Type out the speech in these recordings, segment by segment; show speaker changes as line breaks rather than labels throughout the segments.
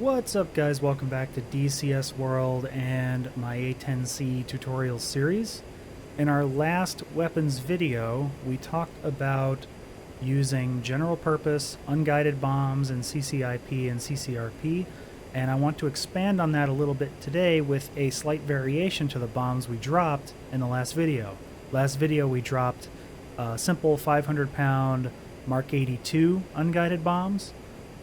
What's up, guys? Welcome back to DCS World and my A-10C tutorial series. In our last weapons video, we talked about using general purpose unguided bombs in CCIP and CCRP, and I want to expand on that a little bit today with a slight variation to the bombs we dropped in the last video. Last video we dropped simple 500-pound Mark 82 unguided bombs.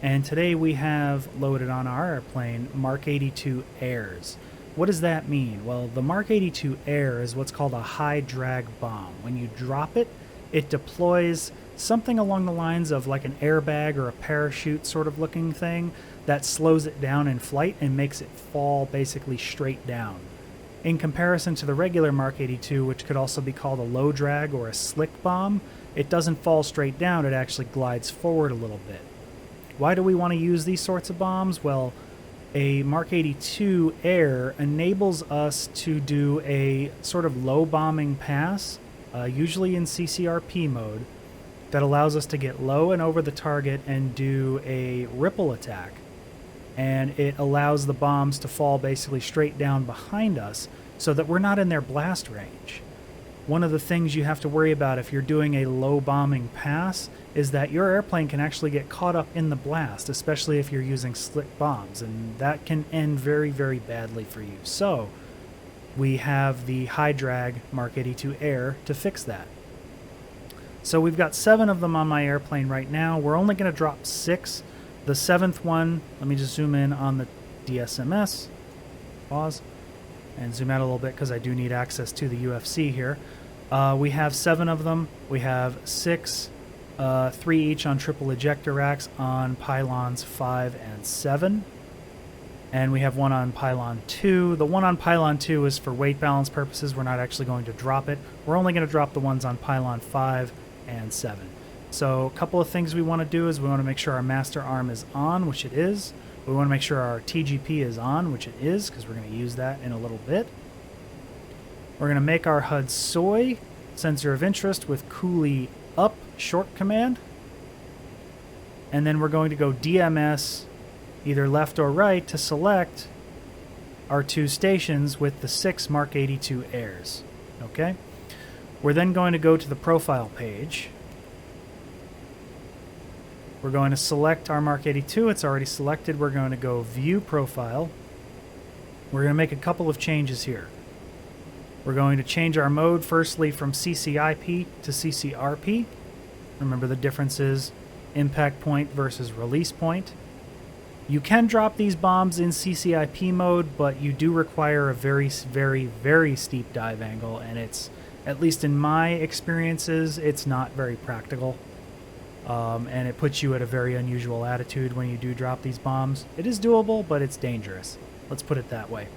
And today we have loaded on our airplane Mark 82 Airs. What does that mean? Well, the Mark 82 Air is what's called a high drag bomb. When you drop it, it deploys something along the lines of like an airbag or a parachute sort of looking thing that slows it down in flight and makes it fall basically straight down. In comparison to the regular Mark 82, which could also be called a low drag or a slick bomb, it doesn't fall straight down, it actually glides forward a little bit. Why do we want to use these sorts of bombs? Well, a Mark 82 Air enables us to do a sort of low bombing pass, usually in CCRP mode, that allows us to get low and over the target and do a ripple attack. And it allows the bombs to fall basically straight down behind us so that we're not in their blast range. One of the things you have to worry about if you're doing a low bombing pass is that your airplane can actually get caught up in the blast, especially if you're using slick bombs, and that can end very, very badly for you. So we have the high drag Mark 82 Air to fix that. So we've got 7 of them on my airplane right now. We're only going to drop 6. The 7th one, let me just zoom in on the DSMS, pause, and zoom out a little bit because I do need access to the UFC here. We have 7 of them. We have 6, 3 each on triple ejector racks on pylons 5 and 7. And we have 1 on pylon 2. The one on pylon 2 is for weight balance purposes. We're not actually going to drop it. We're only going to drop the ones on pylon 5 and 7. So a couple of things we want to do is we want to make sure our master arm is on, which it is. We want to make sure our TGP is on, which it is, because we're going to use that in a little bit. We're going to make our HUD soy, sensor of interest, with coolie up short command. And then we're going to go DMS, either left or right, to select our 2 stations with the 6 Mark 82 Airs. Okay? We're then going to go to the profile page. We're going to select our Mark 82. It's already selected. We're going to go View Profile. We're going to make a couple of changes here. We're going to change our mode firstly from CCIP to CCRP. Remember the difference is impact point versus release point. You can drop these bombs in CCIP mode, but you do require a very, very, very steep dive angle, and it's, at least in my experiences, it's not very practical. And it puts you at a very unusual attitude when you do drop these bombs. It is doable, but it's dangerous. Let's put it that way.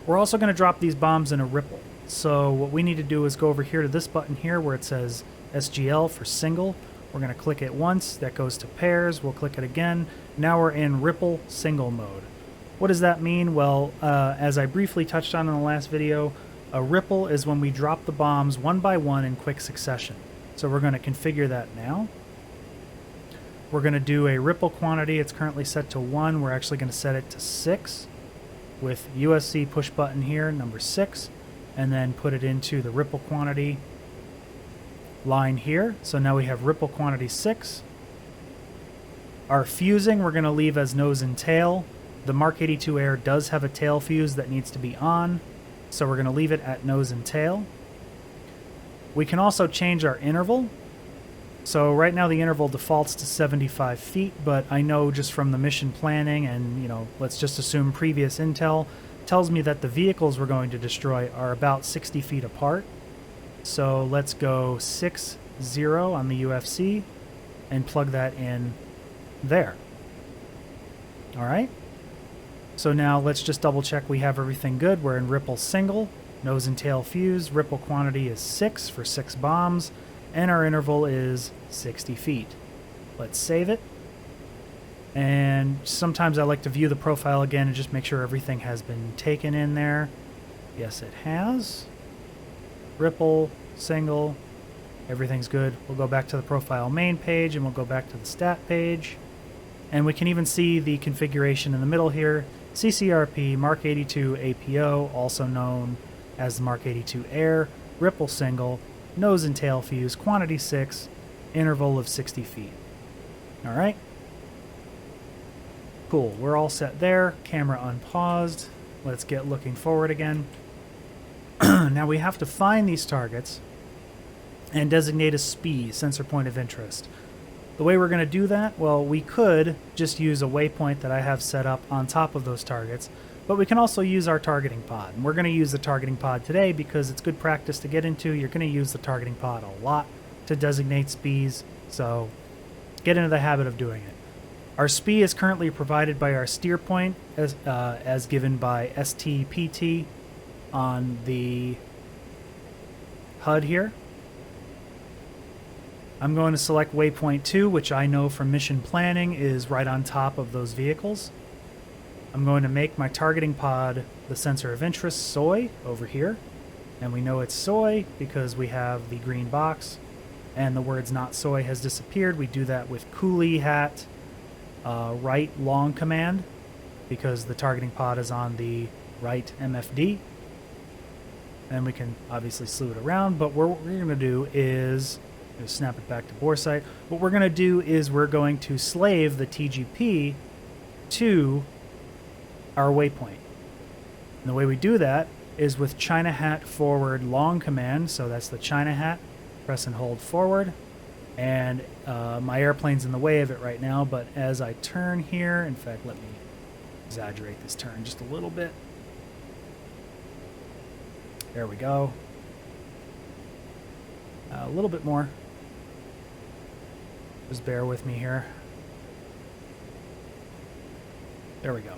We're also going to drop these bombs in a ripple. So what we need to do is go over here to this button here where it says SGL for single. We're going to click it once. That goes to pairs. We'll click it again. Now we're in ripple single mode. What does that mean? Well, as I briefly touched on in the last video, a ripple is when we drop the bombs one by one in quick succession. So we're going to configure that now. We're going to do a ripple quantity. It's currently set to 1. We're actually going to set it to 6 with USC push button here, number 6, and then put it into the ripple quantity line here. So now we have ripple quantity 6. Our fusing we're going to leave as nose and tail. The Mark 82 Air does have a tail fuse that needs to be on, so we're going to leave it at nose and tail. We can also change our interval. So right now the interval defaults to 75 feet, but I know just from the mission planning and, you know, let's just assume previous intel tells me that the vehicles we're going to destroy are about 60 feet apart. So let's go 6-0 on the UFC and plug that in there. All right. So now let's just double check we have everything good. We're in ripple single, nose and tail fuse. Ripple quantity is 6 for 6 bombs. And our interval is 60 feet. Let's save it. And sometimes I like to view the profile again and just make sure everything has been taken in there. Yes, it has. Ripple, single, everything's good. We'll go back to the profile main page and we'll go back to the stat page. And we can even see the configuration in the middle here. CCRP, Mark 82 APO, also known as the Mark 82 Air, ripple single, nose and tail fuse, quantity 6, interval of 60 feet. All right. Cool, we're all set there. Camera unpaused. Let's get looking forward again. Now we have to find these targets and designate a SPI, sensor point of interest. The way we're going to do that, well, we could just use a waypoint that I have set up on top of those targets, but we can also use our targeting pod. And we're going to use the targeting pod today because it's good practice to get into. You're going to use the targeting pod a lot to designate SPIs, so get into the habit of doing it. Our SPI is currently provided by our steer point as given by STPT on the HUD here. I'm going to select waypoint 2, which I know from mission planning is right on top of those vehicles. I'm going to make my targeting pod the sensor of interest soy over here. And we know it's soy because we have the green box and the words not soy has disappeared. We do that with coolie hat right long command because the targeting pod is on the right MFD. And we can obviously slew it around, but what we're going to do is just snap it back to bore sight. What we're going to do is we're going to slave the TGP to our waypoint. And the way we do that is with China hat forward long command. So that's the China hat. Press and hold forward. And my airplane's in the way of it right now, but as I turn here, in fact, let me exaggerate this turn just a little bit. There we go. A little bit more. Just bear with me here. There we go.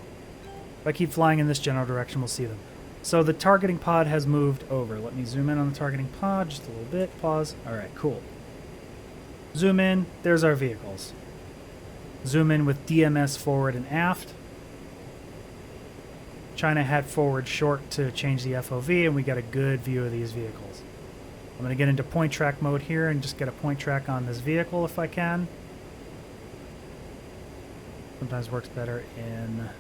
If I keep flying in this general direction, we'll see them. So the targeting pod has moved over. Let me zoom in on the targeting pod just a little bit. Pause. All right, cool. Zoom in. There's our vehicles. Zoom in with DMS forward and aft. China hat forward short to change the FOV, and we got a good view of these vehicles. I'm going to get into point track mode here and just get a point track on this vehicle if I can. Sometimes works better in...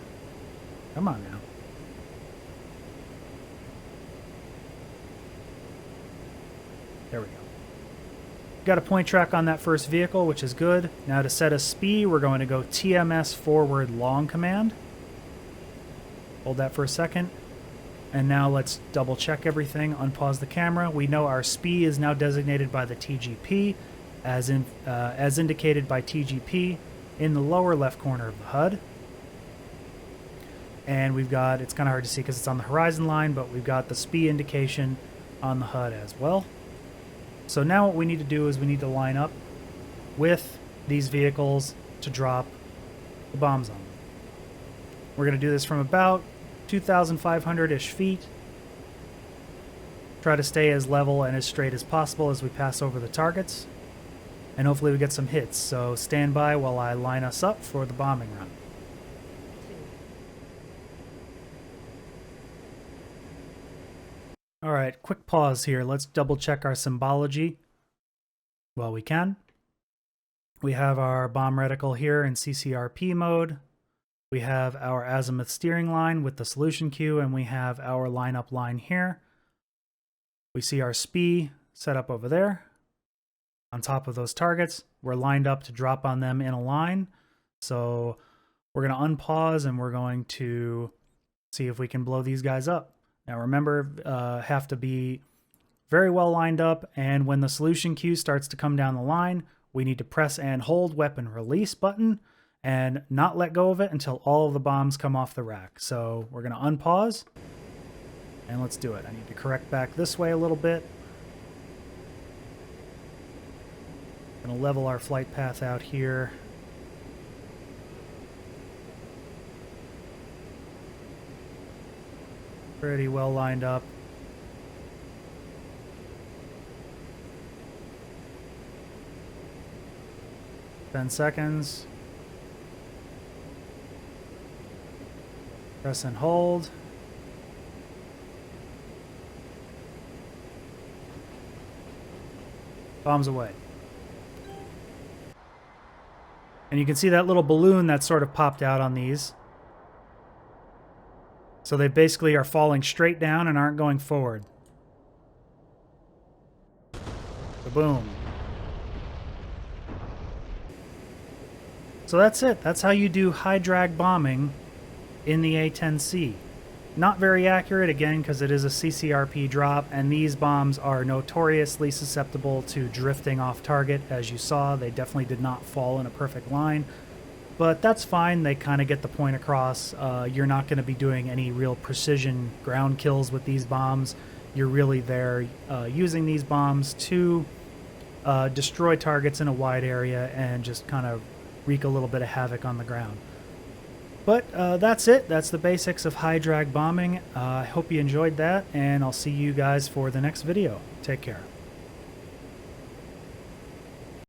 Come on now. There we go. Got a point track on that first vehicle, which is good. Now to set a SPI, we're going to go TMS forward long command. Hold that for a second. And now let's double check everything, unpause the camera. We know our SPI is now designated by the TGP as indicated by TGP in the lower left corner of the HUD. And we've got, it's kind of hard to see because it's on the horizon line, but we've got the SPI indication on the HUD as well. So now what we need to do is we need to line up with these vehicles to drop the bombs on them. We're going to do this from about 2,500-ish feet. Try to stay as level and as straight as possible as we pass over the targets. And hopefully we get some hits. So stand by while I line us up for the bombing run. Alright, quick pause here. Let's double check our symbology while we can. We have our bomb reticle here in CCRP mode. We have our azimuth steering line with the solution queue, and we have our lineup line here. We see our SPI set up over there on top of those targets. We're lined up to drop on them in a line. So we're going to unpause and we're going to see if we can blow these guys up. Now remember, have to be very well lined up, and when the solution queue starts to come down the line, we need to press and hold weapon release button and not let go of it until all of the bombs come off the rack. So we're going to unpause, and let's do it. I need to correct back this way a little bit. Going to level our flight path out here. Pretty well lined up. Ten seconds. Press and hold. Bombs away. And you can see that little balloon that sort of popped out on these. So they basically are falling straight down and aren't going forward. Boom. So that's it. That's how you do high drag bombing in the A-10C. Not very accurate, again, because it is a CCRP drop, and these bombs are notoriously susceptible to drifting off target. As you saw, they definitely did not fall in a perfect line. But that's fine. They kind of get the point across. You're not going to be doing any real precision ground kills with these bombs. You're really there using these bombs to destroy targets in a wide area and just kind of wreak a little bit of havoc on the ground. But that's it. That's the basics of high drag bombing. I hope you enjoyed that, and I'll see you guys for the next video. Take care.